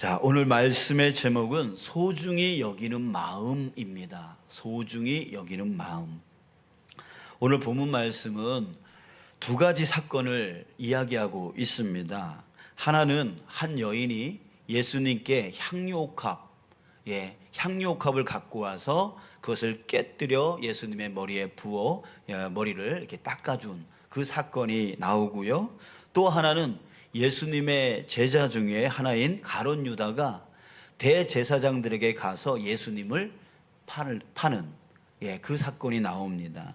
자, 오늘 말씀의 제목은 소중히 여기는 마음입니다. 소중히 여기는 마음. 오늘 본문 말씀은 두 가지 사건을 이야기하고 있습니다. 하나는 한 여인이 예수님께 향유옥합을 갖고 와서 그것을 깨뜨려 예수님의 머리에 부어 머리를 이렇게 닦아준 그 사건이 나오고요. 또 하나는 예수님의 제자 중에 하나인 가룟 유다가 대제사장들에게 가서 예수님을 파는 그 사건이 나옵니다.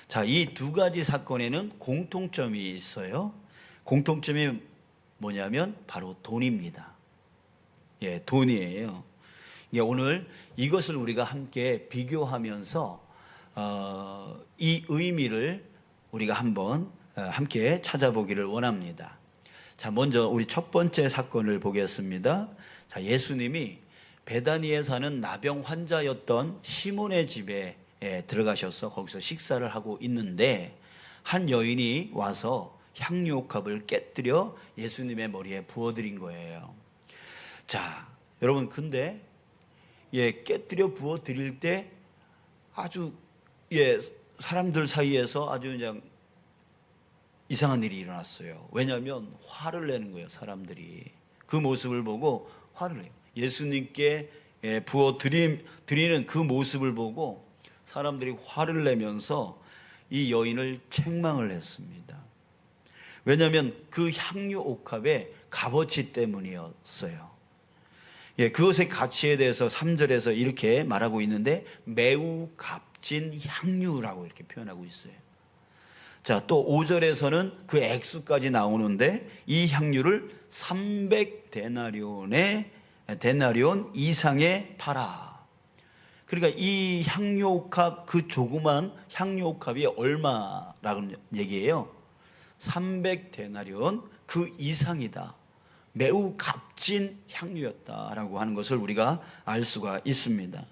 자, 이 두 가지 사건에는 공통점이 있어요. 공통점이 뭐냐면 바로 돈입니다. 돈이에요. 오늘 이것을 우리가 함께 비교하면서 이 의미를 우리가 한번 함께 찾아보기를 원합니다. 자, 먼저 우리 첫 번째 사건을 보겠습니다. 자, 예수님이 베다니에 사는 나병 환자였던 시몬의 집에 들어가셔서 거기서 식사를 하고 있는데 한 여인이 와서 향유옥합을 깨뜨려 예수님의 머리에 부어드린 거예요. 자, 여러분, 근데 깨뜨려 부어드릴 때 아주 사람들 사이에서 아주 그냥 이상한 일이 일어났어요. 왜냐하면 화를 내는 거예요. 사람들이 그 모습을 보고 화를 내요. 예수님께 부어 드리는 그 모습을 보고 사람들이 화를 내면서 이 여인을 책망을 했습니다. 왜냐하면 그 향유 옥합의 값어치 때문이었어요. 그것의 가치에 대해서 3절에서 이렇게 말하고 있는데 매우 값진 향유라고 이렇게 표현하고 있어요. 자, 또 5절에서는 그 액수까지 나오는데 이 향유를 300데나리온 이상에 팔아. 그러니까 이 향유옥합, 그 조그만 향유옥합이 얼마라는 얘기예요? 300데나리온 그 이상이다. 매우 값진 향유였다라고 하는 것을 우리가 알 수가 있습니다.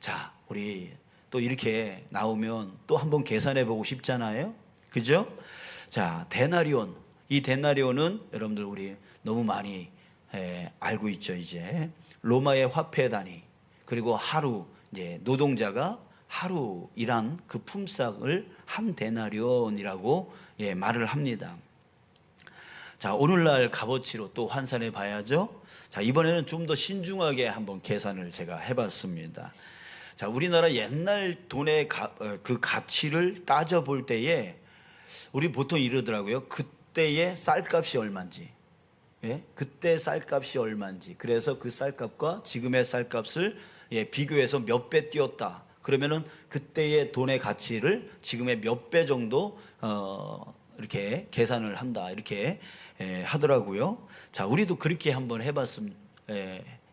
자, 우리 또 이렇게 나오면 또 한번 계산해 보고 싶잖아요. 그죠? 자, 데나리온. 이 데나리온은 여러분들 우리 너무 많이 알고 있죠, 이제. 로마의 화폐 단위. 그리고 하루, 이제 노동자가 하루 일한 그 품삯을 한 데나리온이라고 말을 합니다. 자, 오늘날 값어치로 또 환산해 봐야죠. 자, 이번에는 좀 더 신중하게 한번 계산을 제가 해봤습니다. 자, 우리나라 옛날 돈의 그 가치를 따져볼 때에 우리 보통 이러더라고요. 그때의 쌀값이 얼마인지. 그때 쌀값이 얼마인지. 그래서 그 쌀값과 지금의 쌀값을 비교해서 몇 배 뛰었다. 그러면은 그때의 돈의 가치를 지금의 몇 배 정도 이렇게 계산을 한다. 이렇게 하더라고요. 자, 우리도 그렇게 한번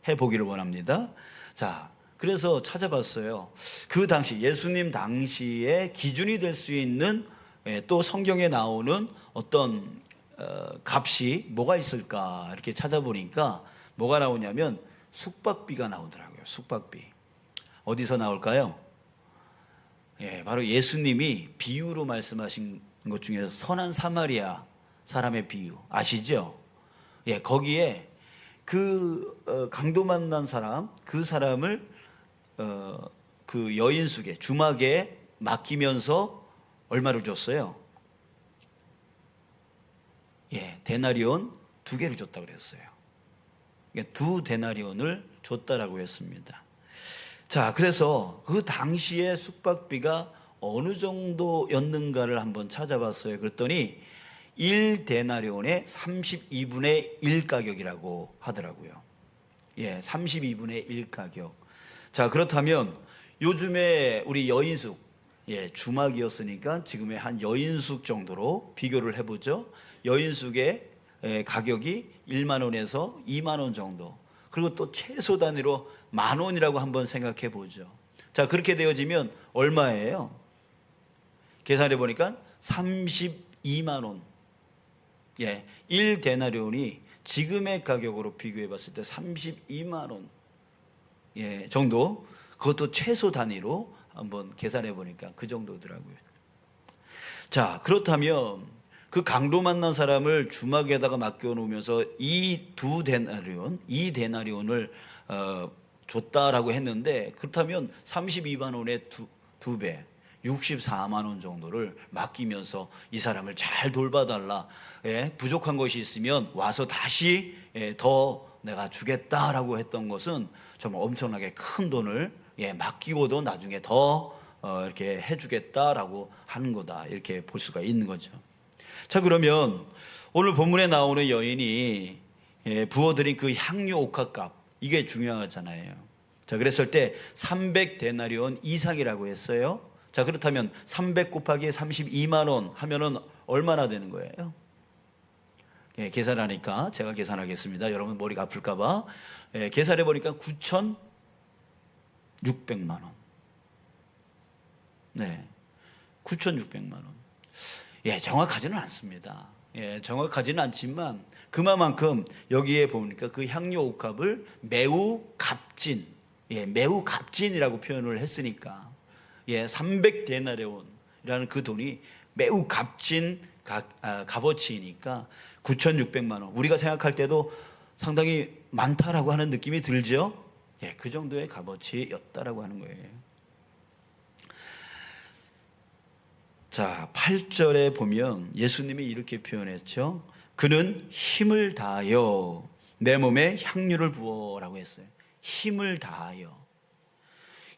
해보기를 원합니다. 자, 그래서 찾아봤어요. 그 당시 예수님 당시에 기준이 될 수 있는 또 성경에 나오는 어떤 값이 뭐가 있을까 이렇게 찾아보니까 뭐가 나오냐면 숙박비가 나오더라고요. 숙박비. 어디서 나올까요? 바로 예수님이 비유로 말씀하신 것 중에서 선한 사마리아 사람의 비유 아시죠? 거기에 그 강도 만난 사람, 그 사람을 그 여인숙의 주막에 맡기면서 얼마를 줬어요? 데나리온 2개를 줬다고 그랬어요. 그러니까 2데나리온을 줬다라고 했습니다. 자, 그래서 그 당시에 숙박비가 어느 정도였는가를 한번 찾아봤어요. 그랬더니 1데나리온의 32분의 1 가격이라고 하더라고요. 32분의 1 가격. 자, 그렇다면 요즘에 우리 여인숙, 주막이었으니까 지금의 한 여인숙 정도로 비교를 해보죠. 여인숙의 가격이 1만 원에서 2만 원 정도. 그리고 또 최소 단위로 10,000원이라고 한번 생각해 보죠. 자, 그렇게 되어지면 얼마예요? 계산해 보니까 32만 원. 1데나리온이 지금의 가격으로 비교해 봤을 때 32만 원 정도. 그것도 최소 단위로 한번 계산해 보니까 그 정도더라고요. 자, 그렇다면 그 강도 만난 사람을 주막에다가 맡겨놓으면서 이 데나리온을 줬다라고 했는데, 그렇다면 32만 원의 두 배, 64만 원 정도를 맡기면서 이 사람을 잘 돌봐달라. 예, 부족한 것이 있으면 와서 다시 더 내가 주겠다라고 했던 것은 정말 엄청나게 큰 돈을 맡기고도 나중에 더 이렇게 해주겠다라고 하는 거다, 이렇게 볼 수가 있는 거죠. 자, 그러면 오늘 본문에 나오는 여인이 부어드린 그 향료 옥합값, 이게 중요하잖아요. 자, 그랬을 때 300데나리온 이상이라고 했어요. 자, 그렇다면 300 곱하기 32만 원 하면은 얼마나 되는 거예요? 계산하니까 제가 계산하겠습니다. 여러분 머리가 아플까봐. 계산해 보니까 9,600만 원. 네, 9,600만 원. 정확하지는 않습니다. 정확하지는 않지만 그만큼 여기에 보니까 그 향료 옥합을 매우 값진, 매우 값진이라고 표현을 했으니까 300데나리온이라는 그 돈이 매우 값진 값어치이니까 9,600만 원. 우리가 생각할 때도 상당히 많다라고 하는 느낌이 들죠. 그 정도의 값어치였다라고 하는 거예요. 자, 8절에 보면 예수님이 이렇게 표현했죠. 그는 힘을 다하여 내 몸에 향유를 부어라고 했어요. 힘을 다하여.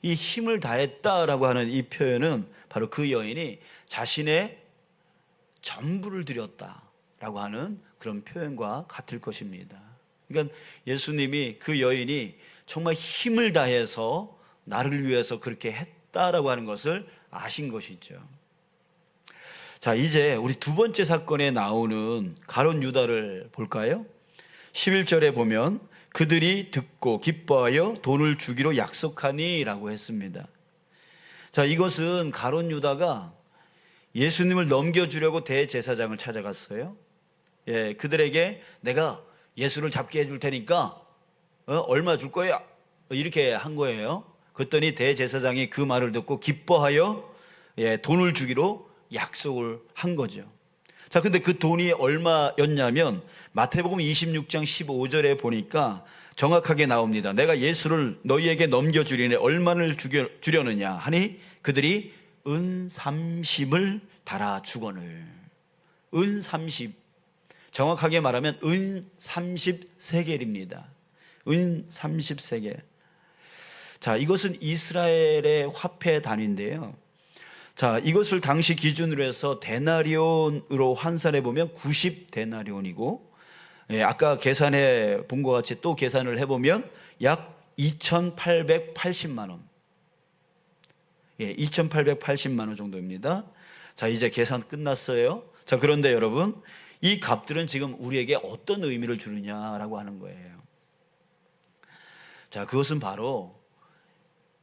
이 힘을 다했다라고 하는 이 표현은 바로 그 여인이 자신의 전부를 드렸다라고 하는 그런 표현과 같을 것입니다. 그러니까 예수님이, 그 여인이 정말 힘을 다해서 나를 위해서 그렇게 했다라고 하는 것을 아신 것이죠. 자, 이제 우리 두 번째 사건에 나오는 가룟 유다를 볼까요? 11절에 보면 그들이 듣고 기뻐하여 돈을 주기로 약속하니 라고 했습니다. 자, 이것은 가룟 유다가 예수님을 넘겨주려고 대제사장을 찾아갔어요. 그들에게 내가 예수를 잡게 해줄 테니까 얼마 줄 거야? 이렇게 한 거예요. 그랬더니 대제사장이 그 말을 듣고 기뻐하여 돈을 주기로 약속을 한 거죠. 자, 근데 그 돈이 얼마였냐면 마태복음 26장 15절에 보니까 정확하게 나옵니다. 내가 예수를 너희에게 넘겨주리니 얼마를 주려느냐 하니 그들이 은 30을 달아 주거늘. 은 30, 정확하게 말하면 은 30세겔입니다. 은 30세겔. 자, 이것은 이스라엘의 화폐 단위인데요. 자, 이것을 당시 기준으로 해서 데나리온으로 환산해 보면 90데나리온이고, 아까 계산해 본 것 같이 또 계산을 해보면 약 2,880만 원. 2,880만 원 정도입니다. 자, 이제 계산 끝났어요. 자, 그런데 여러분, 이 값들은 지금 우리에게 어떤 의미를 주느냐라고 하는 거예요. 자, 그것은 바로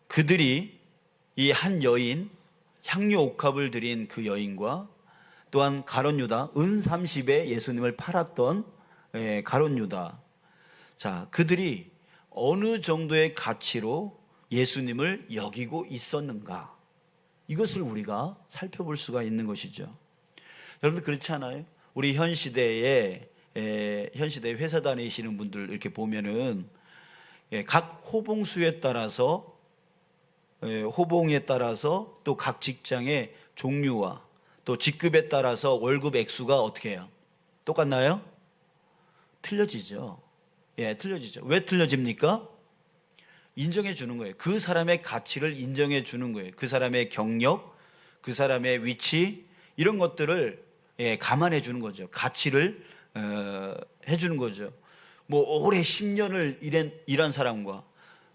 그들이 이 한 여인, 향유 옥합을 드린 그 여인과 또한 가룟 유다, 은 30에 예수님을 팔았던 가룟 유다. 자, 그들이 어느 정도의 가치로 예수님을 여기고 있었는가, 이것을 우리가 살펴볼 수가 있는 것이죠. 여러분들 그렇지 않아요? 우리 현 시대에 회사 다니시는 분들 이렇게 보면은 각 호봉수에 따라서 호봉에 따라서 또 각 직장의 종류와 또 직급에 따라서 월급 액수가 어떻게 해요? 똑같나요? 틀려지죠. 틀려지죠. 왜 틀려집니까? 인정해 주는 거예요. 그 사람의 가치를 인정해 주는 거예요. 그 사람의 경력, 그 사람의 위치, 이런 것들을 감안해 주는 거죠. 가치를 해주는 거죠. 뭐 올해 10년을 일한 사람과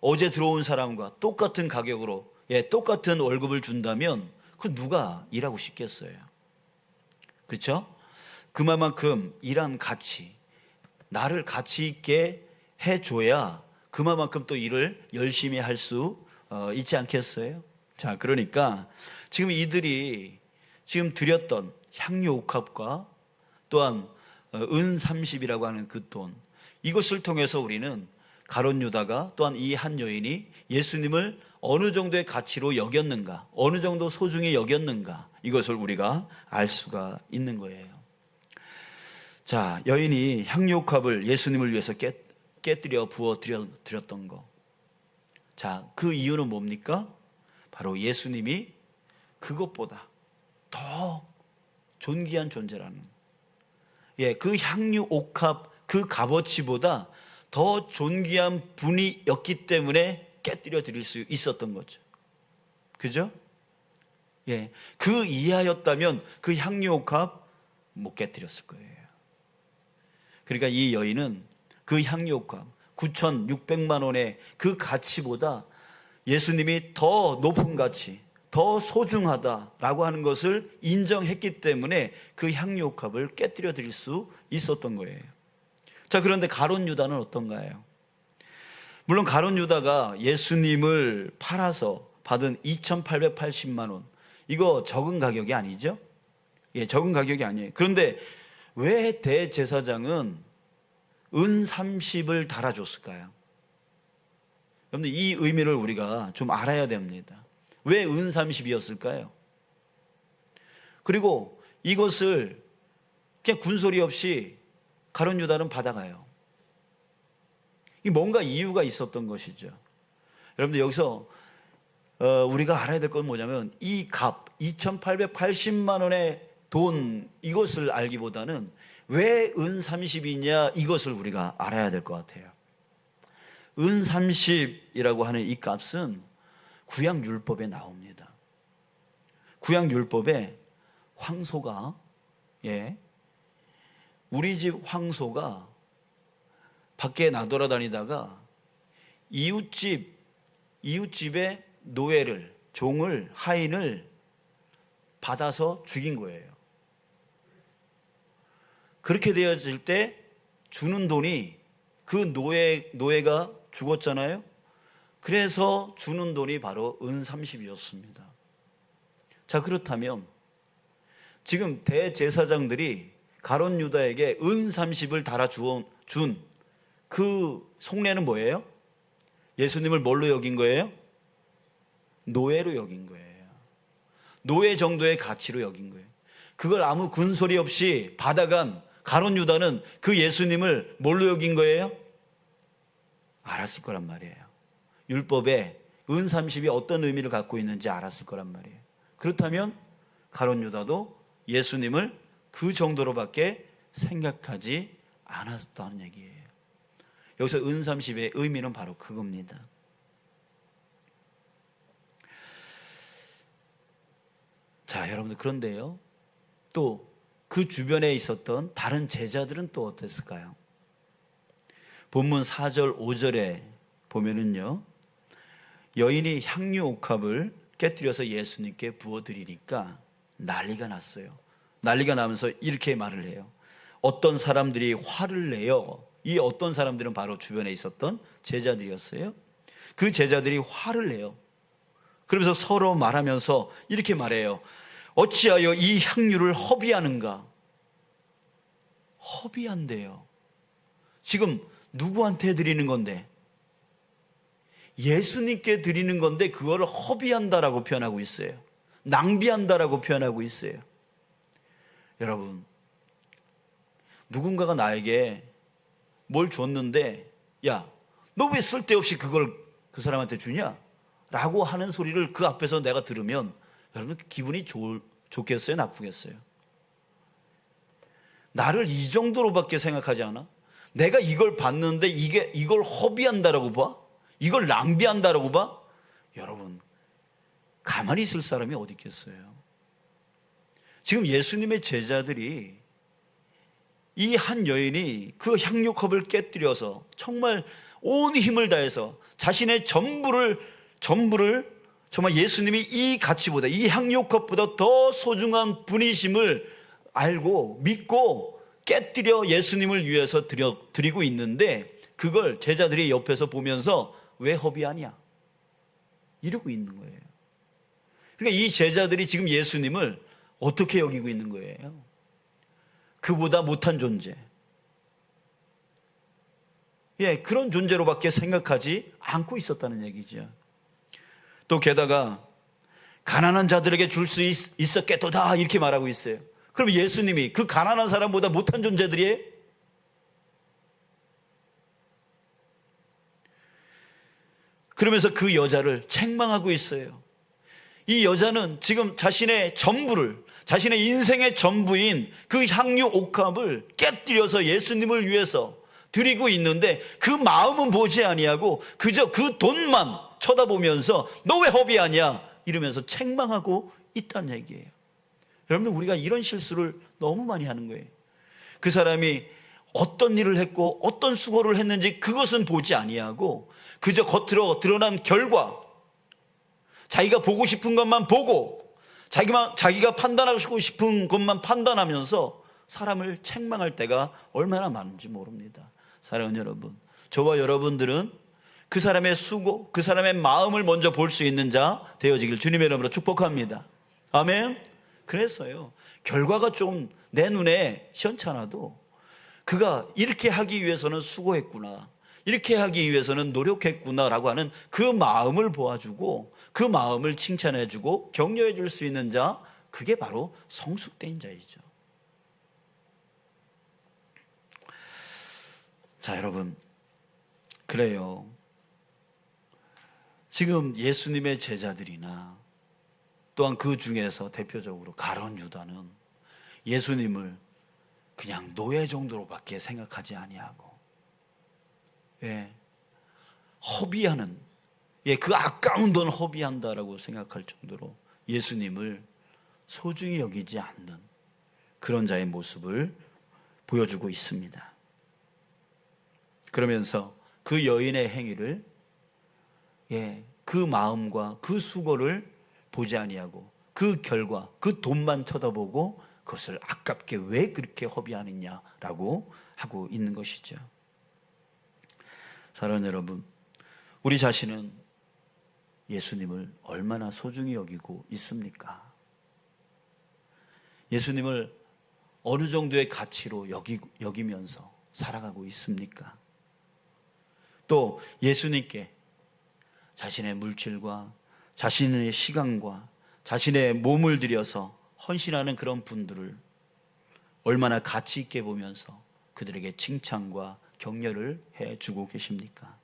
어제 들어온 사람과 똑같은 가격으로 똑같은 월급을 준다면 그 누가 일하고 싶겠어요? 그렇죠? 그만큼 일한 가치, 나를 가치 있게 해줘야 그만큼 또 일을 열심히 할 수 있지 않겠어요? 자, 그러니까 지금 이들이 지금 드렸던 향유 옥합과 또한 은 30이라고 하는 그 돈, 이것을 통해서 우리는 가룟 유다가 또한 이 한 여인이 예수님을 어느 정도의 가치로 여겼는가, 어느 정도 소중히 여겼는가, 이것을 우리가 알 수가 있는 거예요. 자, 여인이 향유옥합을 예수님을 위해서 깨뜨려 부어 드렸던 거. 자, 그 이유는 뭡니까? 바로 예수님이 그것보다 더 존귀한 존재라는, 그 향유옥합 그 값어치보다 더 존귀한 분이었기 때문에 깨뜨려 드릴 수 있었던 거죠. 그죠? 그 이하였다면 그 향유옥합 못 깨뜨렸을 거예요. 그러니까 이 여인은 그 향유옥합 9,600만 원의 그 가치보다 예수님이 더 높은 가치, 더 소중하다라고 하는 것을 인정했기 때문에 그 향유옥합을 깨뜨려 드릴 수 있었던 거예요. 자, 그런데 가룟 유다는 어떤가요? 물론 가룟 유다가 예수님을 팔아서 받은 2,880만 원, 이거 적은 가격이 아니죠? 적은 가격이 아니에요. 그런데 왜 대제사장은 은 30을 달아줬을까요? 여러분들, 이 의미를 우리가 좀 알아야 됩니다. 왜 은 30이었을까요? 그리고 이것을 그냥 군소리 없이 가룟 유다는 받아가요. 뭔가 이유가 있었던 것이죠. 여러분들, 여기서 우리가 알아야 될 건 뭐냐면, 이 값 2,880만 원의 돈, 이것을 알기보다는 왜 은 30이냐, 이것을 우리가 알아야 될 것 같아요. 은 30이라고 하는 이 값은 구약율법에 나옵니다. 구약율법에 황소가, 우리 집 황소가 밖에 나돌아다니다가 이웃집의 노예를, 종을, 하인을 받아서 죽인 거예요. 그렇게 되어질 때 주는 돈이, 그 노예가 죽었잖아요. 그래서 주는 돈이 바로 은 30이었습니다. 자, 그렇다면 지금 대제사장들이 가룟 유다에게 은 30을 달아준 그 속내는 뭐예요? 예수님을 뭘로 여긴 거예요? 노예로 여긴 거예요. 노예 정도의 가치로 여긴 거예요. 그걸 아무 군소리 없이 받아간 가룟 유다는 그 예수님을 뭘로 여긴 거예요? 알았을 거란 말이에요. 율법에 은 30이 어떤 의미를 갖고 있는지 알았을 거란 말이에요. 그렇다면 가룟 유다도 예수님을 그 정도로밖에 생각하지 않았다는 얘기예요. 여기서 은 30의 의미는 바로 그겁니다. 자, 여러분들, 그런데요, 또 그 주변에 있었던 다른 제자들은 또 어땠을까요? 본문 4절 5절에 보면은요, 여인이 향유옥합을 깨뜨려서 예수님께 부어드리니까 난리가 났어요. 난리가 나면서 이렇게 말을 해요. 어떤 사람들이 화를 내요. 이 어떤 사람들은 바로 주변에 있었던 제자들이었어요. 그 제자들이 화를 내요. 그러면서 서로 말하면서 이렇게 말해요. 어찌하여 이 향유를 허비하는가? 허비한대요. 지금 누구한테 드리는 건데? 예수님께 드리는 건데 그거를 허비한다라고 표현하고 있어요. 낭비한다라고 표현하고 있어요. 여러분, 누군가가 나에게 뭘 줬는데, 야, 너 왜 쓸데없이 그걸 그 사람한테 주냐? 라고 하는 소리를 그 앞에서 내가 들으면 여러분, 기분이 좋겠어요? 나쁘겠어요? 나를 이 정도로밖에 생각하지 않아? 내가 이걸 받는데 이걸 허비한다라고 봐? 이걸 낭비한다라고 봐? 여러분, 가만히 있을 사람이 어디 있겠어요? 지금 예수님의 제자들이, 이 한 여인이 그 향유컵을 깨뜨려서 정말 온 힘을 다해서 자신의 전부를 정말 예수님이 이 가치보다, 이 향유컵보다 더 소중한 분이심을 알고 믿고 깨뜨려 예수님을 위해서 드리고 있는데, 그걸 제자들이 옆에서 보면서 왜 허비하냐? 이러고 있는 거예요. 그러니까 이 제자들이 지금 예수님을 어떻게 여기고 있는 거예요? 그보다 못한 존재. 그런 존재로밖에 생각하지 않고 있었다는 얘기죠. 또 게다가 가난한 자들에게 줄 수 있었겠도다 이렇게 말하고 있어요. 그럼 예수님이 그 가난한 사람보다 못한 존재들이에요? 그러면서 그 여자를 책망하고 있어요. 이 여자는 지금 자신의 전부를, 자신의 인생의 전부인 그 향유 옥합을 깨뜨려서 예수님을 위해서 드리고 있는데 그 마음은 보지 아니하고 그저 그 돈만 쳐다보면서 너 왜 허비하냐 이러면서 책망하고 있다는 얘기예요. 여러분들, 우리가 이런 실수를 너무 많이 하는 거예요. 그 사람이 어떤 일을 했고 어떤 수고를 했는지 그것은 보지 아니하고 그저 겉으로 드러난 결과, 자기가 보고 싶은 것만 보고 자기가 판단하고 싶은 것만 판단하면서 사람을 책망할 때가 얼마나 많은지 모릅니다. 사랑하는 여러분, 저와 여러분들은 그 사람의 수고, 그 사람의 마음을 먼저 볼 수 있는 자 되어지길 주님의 이름으로 축복합니다. 아멘. 그랬어요. 결과가 좀 내 눈에 시원찮아도 그가 이렇게 하기 위해서는 수고했구나, 이렇게 하기 위해서는 노력했구나라고 하는 그 마음을 보아주고 그 마음을 칭찬해주고 격려해 줄 수 있는 자, 그게 바로 성숙된 자이죠. 자, 여러분, 그래요. 지금 예수님의 제자들이나 또한 그 중에서 대표적으로 가룟 유다는 예수님을 그냥 노예 정도로밖에 생각하지 아니하고, 허비하는, 그 아까운 돈 허비한다라고 생각할 정도로 예수님을 소중히 여기지 않는 그런 자의 모습을 보여주고 있습니다. 그러면서 그 여인의 행위를, 그 마음과 그 수고를 보지 아니하고 그 결과, 그 돈만 쳐다보고 그것을 아깝게 왜 그렇게 허비하느냐라고 하고 있는 것이죠. 사랑하는 여러분, 우리 자신은 예수님을 얼마나 소중히 여기고 있습니까? 예수님을 어느 정도의 가치로 여기면서 살아가고 있습니까? 또 예수님께 자신의 물질과 자신의 시간과 자신의 몸을 들여서 헌신하는 그런 분들을 얼마나 가치 있게 보면서 그들에게 칭찬과 격려를 해주고 계십니까?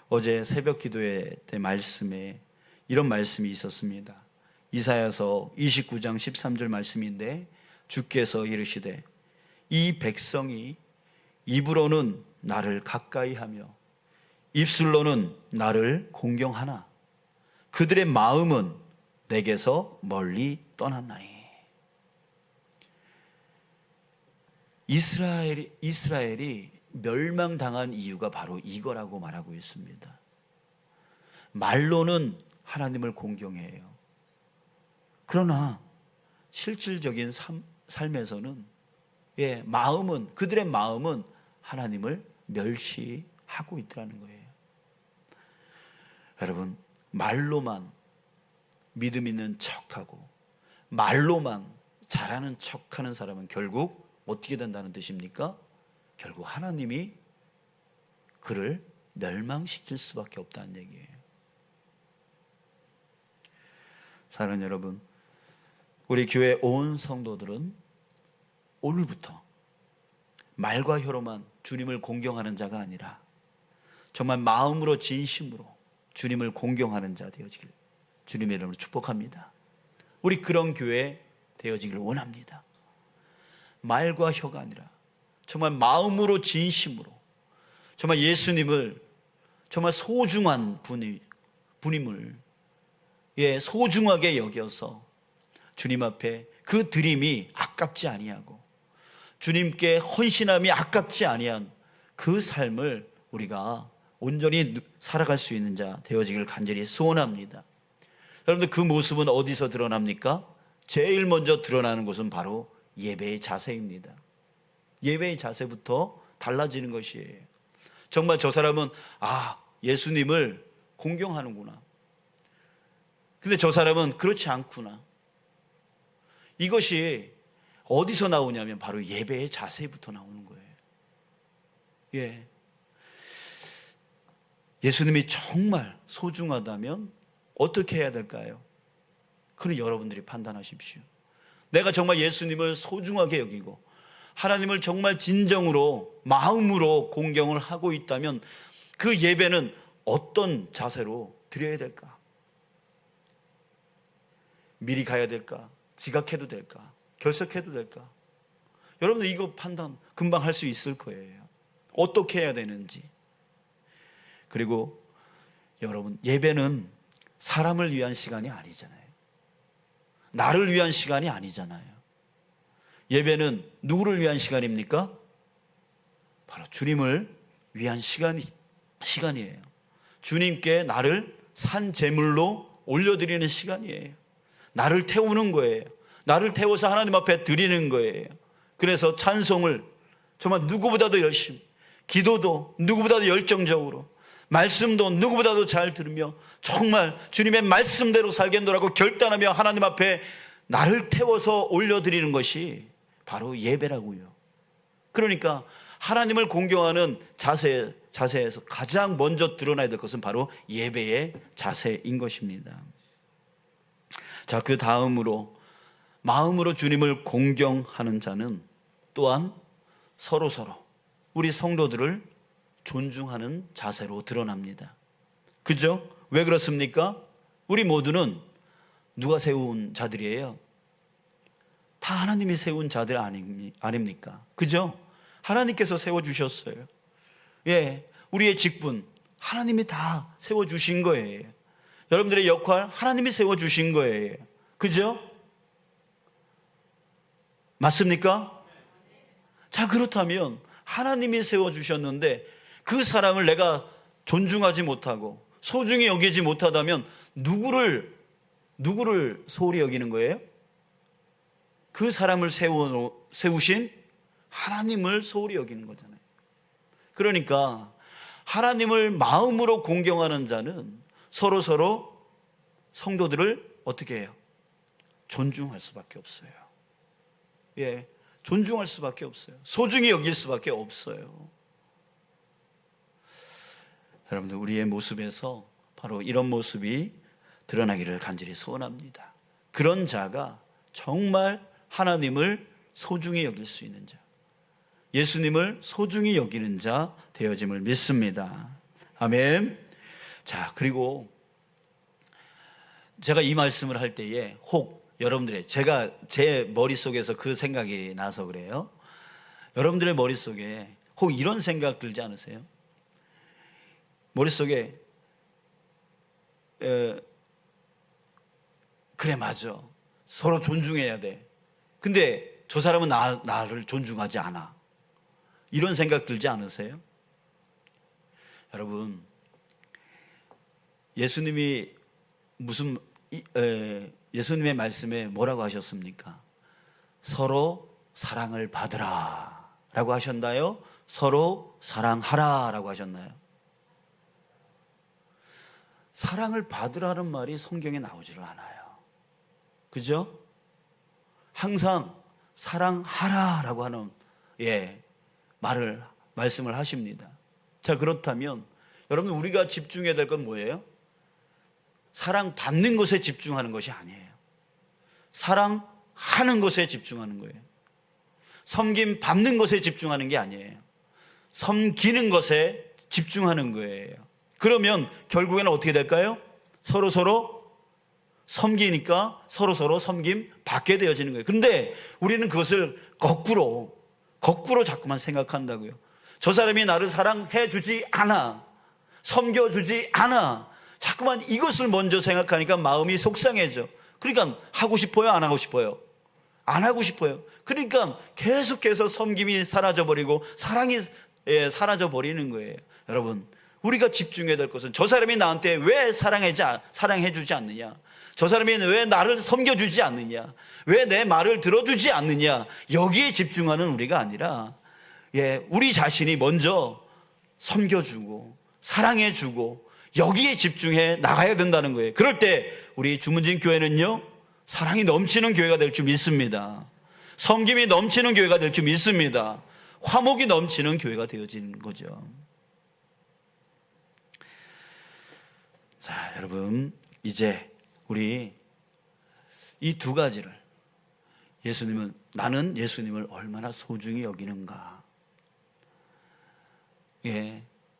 어제 새벽 기도회 때 말씀에 이런 말씀이 있었습니다. 이사야서 29장 13절 말씀인데, 주께서 이르시되 이 백성이 입으로는 나를 가까이 하며 입술로는 나를 공경하나 그들의 마음은 내게서 멀리 떠났나니. 이스라엘이 멸망당한 이유가 바로 이거라고 말하고 있습니다. 말로는 하나님을 공경해요. 그러나 실질적인 삶에서는 그들의 마음은 하나님을 멸시하고 있다는 거예요. 여러분, 말로만 믿음 있는 척하고 말로만 잘하는 척하는 사람은 결국 어떻게 된다는 뜻입니까? 결국 하나님이 그를 멸망시킬 수밖에 없다는 얘기예요. 사랑하는 여러분, 우리 교회 온 성도들은 오늘부터 말과 혀로만 주님을 공경하는 자가 아니라 정말 마음으로 진심으로 주님을 공경하는 자 되어지길 주님의 이름으로 축복합니다. 우리 그런 교회 되어지길 원합니다. 말과 혀가 아니라 정말 마음으로 진심으로 정말 예수님을 정말 소중한 분임을 소중하게 여겨서 주님 앞에 그 드림이 아깝지 아니하고 주님께 헌신함이 아깝지 아니한 그 삶을 우리가 온전히 살아갈 수 있는 자 되어지길 간절히 소원합니다. 여러분들, 그 모습은 어디서 드러납니까? 제일 먼저 드러나는 것은 바로 예배의 자세입니다. 예배의 자세부터 달라지는 것이에요. 정말 저 사람은 예수님을 공경하는구나. 근데 저 사람은 그렇지 않구나. 이것이 어디서 나오냐면 바로 예배의 자세부터 나오는 거예요. 예수님이 정말 소중하다면 어떻게 해야 될까요? 그건 여러분들이 판단하십시오. 내가 정말 예수님을 소중하게 여기고 하나님을 정말 진정으로 마음으로 공경을 하고 있다면 그 예배는 어떤 자세로 드려야 될까? 미리 가야 될까? 지각해도 될까? 결석해도 될까? 여러분들 이거 판단 금방 할 수 있을 거예요. 어떻게 해야 되는지. 그리고 여러분, 예배는 사람을 위한 시간이 아니잖아요. 나를 위한 시간이 아니잖아요. 예배는 누구를 위한 시간입니까? 바로 주님을 위한 시간이에요. 주님께 나를 산 제물로 올려드리는 시간이에요. 나를 태우는 거예요. 나를 태워서 하나님 앞에 드리는 거예요. 그래서 찬송을 정말 누구보다도 열심히, 기도도 누구보다도 열정적으로, 말씀도 누구보다도 잘 들으며 정말 주님의 말씀대로 살겠노라고 결단하며 하나님 앞에 나를 태워서 올려드리는 것이 바로 예배라고요. 그러니까 하나님을 공경하는 자세에서 가장 먼저 드러나야 될 것은 바로 예배의 자세인 것입니다. 자, 그 다음으로 마음으로 주님을 공경하는 자는 또한 서로서로 우리 성도들을 존중하는 자세로 드러납니다. 그죠? 왜 그렇습니까? 우리 모두는 누가 세운 자들이에요? 다 하나님이 세운 자들 아닙니까? 그죠? 하나님께서 세워주셨어요. 예, 우리의 직분 하나님이 다 세워주신 거예요. 여러분들의 역할 하나님이 세워주신 거예요. 그죠? 맞습니까? 자, 그렇다면 하나님이 세워주셨는데 그 사람을 내가 존중하지 못하고 소중히 여기지 못하다면 누구를 소홀히 여기는 거예요? 그 사람을 세우신 하나님을 소홀히 여기는 거잖아요. 그러니까 하나님을 마음으로 공경하는 자는 서로서로 성도들을 어떻게 해요? 존중할 수밖에 없어요. 예, 존중할 수밖에 없어요. 소중히 여길 수밖에 없어요. 여러분들, 우리의 모습에서 바로 이런 모습이 드러나기를 간절히 소원합니다. 그런 자가 정말 하나님을 소중히 여길 수 있는 자, 예수님을 소중히 여기는 자 되어짐을 믿습니다. 아멘. 자, 그리고 제가 이 말씀을 할 때에 혹 여러분들의, 제가 제 머릿속에서 그 생각이 나서 그래요. 여러분들의 머릿속에 혹 이런 생각 들지 않으세요? 머릿속에 그래, 맞아, 서로 존중해야 돼. 근데 저 사람은 나를 존중하지 않아. 이런 생각 들지 않으세요? 여러분, 예수님이 예수님의 말씀에 뭐라고 하셨습니까? 서로 사랑을 받으라 라고 하셨나요? 서로 사랑하라 라고 하셨나요? 사랑을 받으라는 말이 성경에 나오지를 않아요. 그죠? 항상 사랑하라 라고 하는 말씀을 하십니다. 자, 그렇다면 여러분, 우리가 집중해야 될 건 뭐예요? 사랑받는 것에 집중하는 것이 아니에요. 사랑하는 것에 집중하는 거예요. 섬김 받는 것에 집중하는 게 아니에요. 섬기는 것에 집중하는 거예요. 그러면 결국에는 어떻게 될까요? 서로서로 섬기니까 서로서로 섬김 받게 되어지는 거예요. 그런데 우리는 그것을 거꾸로 자꾸만 생각한다고요. 저 사람이 나를 사랑해 주지 않아, 섬겨주지 않아, 자꾸만 이것을 먼저 생각하니까 마음이 속상해져. 그러니까 하고 싶어요? 안 하고 싶어요? 안 하고 싶어요. 그러니까 계속해서 섬김이 사라져버리고 사랑이 사라져버리는 거예요. 여러분, 우리가 집중해야 될 것은 저 사람이 나한테 왜 사랑해주지 않느냐, 저 사람이 왜 나를 섬겨주지 않느냐, 왜 내 말을 들어주지 않느냐, 여기에 집중하는 우리가 아니라 우리 자신이 먼저 섬겨주고 사랑해주고 여기에 집중해 나가야 된다는 거예요. 그럴 때 우리 주문진 교회는요, 사랑이 넘치는 교회가 될 줄 믿습니다. 섬김이 넘치는 교회가 될 줄 믿습니다. 화목이 넘치는 교회가 되어지는 거죠. 자, 여러분, 이제 우리 이 두 가지를, 나는 예수님을 얼마나 소중히 여기는가.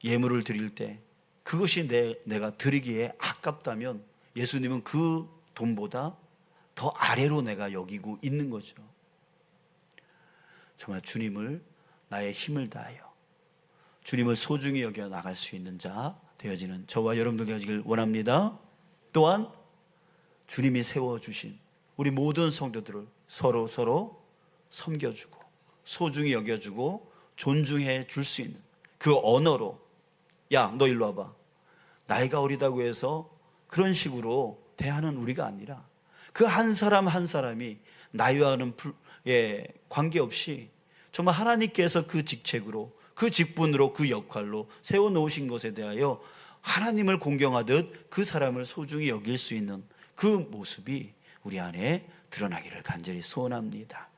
예물을 드릴 때 그것이 내가 드리기에 아깝다면 예수님은 그 돈보다 더 아래로 내가 여기고 있는 거죠. 정말 주님을 나의 힘을 다하여 주님을 소중히 여겨 나갈 수 있는 자 되어지는 저와 여러분들 되어지길 원합니다. 또한 주님이 세워주신 우리 모든 성도들을 서로 섬겨주고 소중히 여겨주고 존중해 줄 수 있는 그 언어로, 야, 너 일로 와봐. 나이가 어리다고 해서 그런 식으로 대하는 우리가 아니라 그 한 사람 한 사람이 나이와는 관계없이 정말 하나님께서 그 직책으로, 그 직분으로, 그 역할로 세워놓으신 것에 대하여 하나님을 공경하듯 그 사람을 소중히 여길 수 있는 그 모습이 우리 안에 드러나기를 간절히 소원합니다.